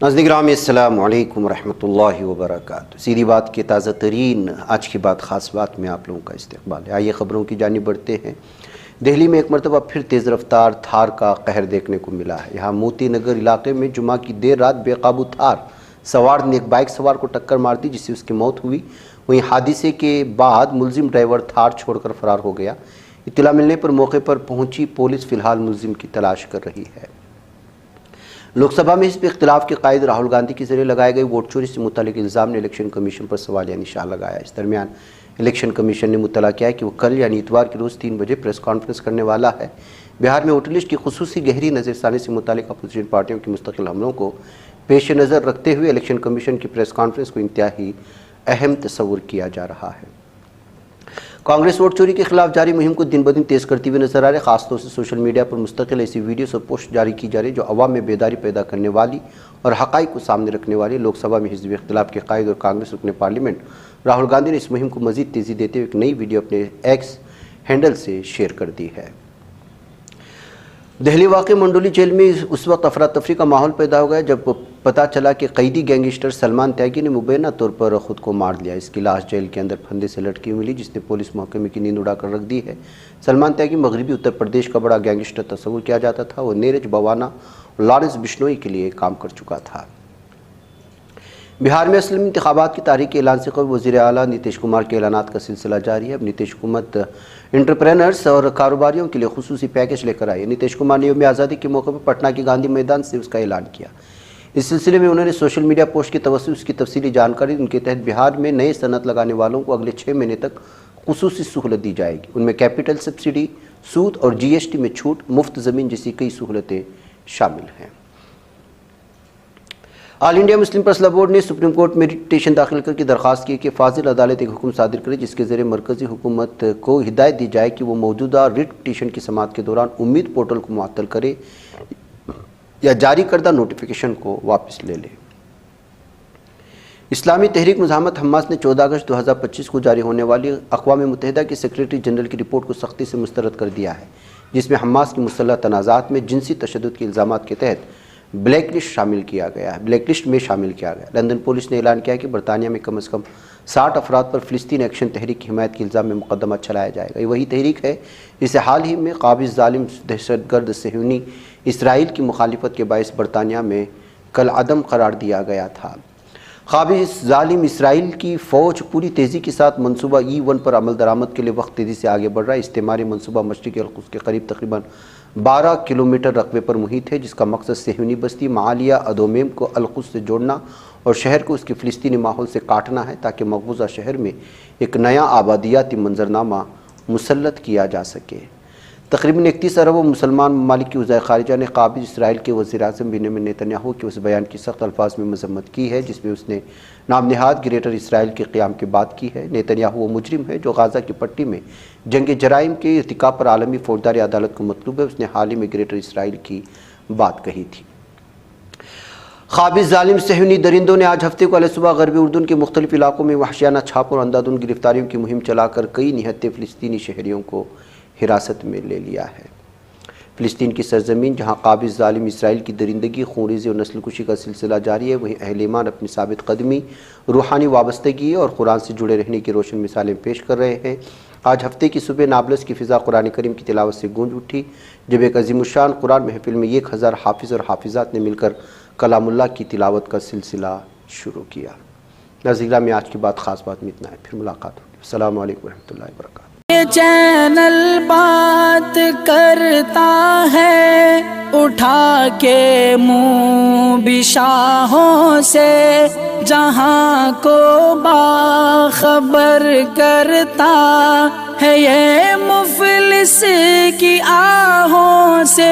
ناظرین گرامی السلام علیکم ورحمۃ اللہ وبرکاتہ۔ سیدھی بات کے تازہ ترین آج کی بات خاص بات میں آپ لوگوں کا استقبال ہے۔ آئیے خبروں کی جانب بڑھتے ہیں۔ دہلی میں ایک مرتبہ پھر تیز رفتار تھار کا قہر دیکھنے کو ملا ہے۔ یہاں موتی نگر علاقے میں جمعہ کی دیر رات بے قابو تھار سوار نے ایک بائک سوار کو ٹکر مار دی، جس سے اس کی موت ہوئی۔ وہیں حادثے کے بعد ملزم ڈرائیور تھار چھوڑ کر فرار ہو گیا۔ اطلاع ملنے پر موقع پر پہنچی پولیس فی الحال ملزم کی تلاش کر رہی ہے۔ لوک سبھا میں حزب اختلاف کے قائد راہل گاندھی کے ذریعے لگائے گئے ووٹ چوری سے متعلق الزام نے الیکشن کمیشن پر سوالیہ نشان لگایا۔ اس درمیان الیکشن کمیشن نے مطلع کیا ہے کہ وہ کل یعنی اتوار کے روز 3 بجے پریس کانفرنس کرنے والا ہے۔ بہار میں ووٹر لسٹ کی خصوصی گہری نظر ثانی سے متعلق اپوزیشن پارٹیوں کے مستقل حملوں کو پیش نظر رکھتے ہوئے الیکشن کمیشن کی پریس کانفرنس کو انتہائی اہم تصور کیا جا رہا ہے۔ کانگریس ووٹ چوری کے خلاف جاری مہم کو دن بدن تیز کرتی ہوئی نظر آ رہی ہے۔ خاص طور سے سوشل میڈیا پر مستقل ایسی ویڈیوز اور پوسٹ جاری کی جا رہی جو عوام میں بیداری پیدا کرنے والی اور حقائق کو سامنے رکھنے والی۔ لوک سبھا میں حزب اختلاف کے قائد اور کانگریس رکن پارلیمنٹ راہل گاندھی نے اس مہم کو مزید تیزی دیتے ہوئے ایک نئی ویڈیو اپنے ایکس ہینڈل سے شیئر کر دی ہے۔ دہلی واقع منڈولی جیل میں اس وقت افراتفری کا ماحول پیدا ہو گیا جب پتہ چلا کہ قیدی گینگسٹر سلمان تیاگی نے مبینہ طور پر خود کو مار لیا۔ اس کی لاش جیل کے اندر پھندے سے لٹکی ہوئی ملی، جس نے پولیس محکمے کی نیند اڑا کر رکھ دی ہے۔ سلمان تیاگی مغربی اتر پردیش کا بڑا گینگسٹر تصور کیا جاتا تھا۔ وہ نیرج بوانا اور لارنس بشنوئی کے لیے کام کر چکا تھا۔ بہار میں اسمبلی انتخابات کی تاریخ کے اعلان سے قبل وزیر اعلیٰ نتیش کمار کے اعلانات کا سلسلہ جاری ہے۔ اب نتیش حکومت انٹرپرینرز اور کاروباریوں کے لیے خصوصی پیکج لے کر آئی ہے۔ نتیش کمار نے یوم آزادی کے موقع پر پٹنہ کے گاندھی میدان سے اس کا اعلان کیا۔ اس سلسلے میں انہوں نے سوشل میڈیا پوسٹ کے توسط اس کی تفصیلی جانکاری دی۔ ان کے تحت بہار میں نئے صنعت لگانے والوں کو اگلے 6 مہینے تک خصوصی سہولت دی جائے گی۔ ان میں کیپٹل سبسڈی، سود اور جی ایس ٹی میں چھوٹ، مفت زمین جیسی کئی سہولتیں شامل ہیں۔ آل انڈیا مسلم پرسنل بورڈ نے سپریم کورٹ میں ریٹ پٹیشن داخل کر کے درخواست کی کہ فاضل عدالت ایک حکم صادر کرے جس کے ذریعے مرکزی حکومت کو ہدایت دی جائے کہ وہ موجودہ ریٹ پٹیشن کی سماعت کے دوران امید پورٹل کو معطل کرے یا جاری کردہ نوٹیفیکیشن کو واپس لے لے۔ اسلامی تحریک مزاحمت حماس نے 14 اگست 2025 کو جاری ہونے والی اقوام متحدہ کے سیکریٹری جنرل کی رپورٹ کو سختی سے مسترد کر دیا ہے، جس میں حماس کی مسلح تنازعات میں جنسی تشدد کے الزامات کے تحت بلیک لسٹ میں شامل کیا گیا۔ لندن پولیس نے اعلان کیا کہ برطانیہ میں کم از کم 60 افراد پر فلسطین ایکشن تحریک کی حمایت کے الزام میں مقدمہ چلایا جائے گا۔ یہ وہی تحریک ہے جسے حال ہی میں قابض ظالم دہشت گرد صہیونی اسرائیل کی مخالفت کے باعث برطانیہ میں کالعدم قرار دیا گیا تھا۔ قابض ظالم اسرائیل کی فوج پوری تیزی کے ساتھ منصوبہ E1 پر عمل درآمد کے لیے وقت تیزی سے آگے بڑھ رہا ہے۔ استعماری منصوبہ مشرقی القدس کے قریب تقریباً 12 کلومیٹر رقبے پر محیط ہے، جس کا مقصد صہیونی بستی معالیہ ادومیم کو القدس سے جوڑنا اور شہر کو اس کے فلسطینی ماحول سے کاٹنا ہے تاکہ مقبوضہ شہر میں ایک نیا آبادیاتی منظرنامہ مسلط کیا جا سکے۔ تقریباً 31 ارب مسلمان ممالک کی وزیر خارجہ نے قابض اسرائیل کے وزیر اعظم بنیامین نیتنیاہو کے اس بیان کی سخت الفاظ میں مذمت کی ہے جس میں اس نے نام نہاد گریٹر اسرائیل کے قیام کی بات کی ہے۔ نیتنیاہو وہ مجرم ہے جو غزہ کی پٹی میں جنگ جرائم کے ارتکاب پر عالمی فوجداری عدالت کو مطلوب ہے۔ اس نے حال ہی میں گریٹر اسرائیل کی بات کہی تھی۔ قابض ظالم صہیونی درندوں نے آج ہفتے کو علیہ صبح غربی اردن کے مختلف علاقوں میں وحشیانہ چھاپوں اور اندھادھند گرفتاریوں کی مہم چلا کر کئی نہتے فلسطینی شہریوں کو حراست میں لے لیا ہے۔ فلسطین کی سرزمین جہاں قابض ظالم اسرائیل کی درندگی، خونریزی اور نسل کشی کا سلسلہ جاری ہے، وہیں اہل ایمان اپنی ثابت قدمی، روحانی وابستگی اور قرآن سے جڑے رہنے کی روشن مثالیں پیش کر رہے ہیں۔ آج ہفتے کی صبح نابلس کی فضا قرآن کریم کی تلاوت سے گونج اٹھی جب ایک عظیم الشان قرآن محفل میں 1000 حافظ اور حافظات نے مل کر کلام اللہ کی تلاوت کا سلسلہ شروع کیا۔ ناظرین میں آج کی بات خاص بات میں اتنا ہے، پھر ملاقات ہوگی۔ السلام علیکم ورحمۃ اللہ وبرکاتہ۔ یہ چینل بات کرتا ہے اٹھا کے منہ بھی شاہوں سے، جہاں کو باخبر کرتا ہے یہ مفلس کی آہوں سے۔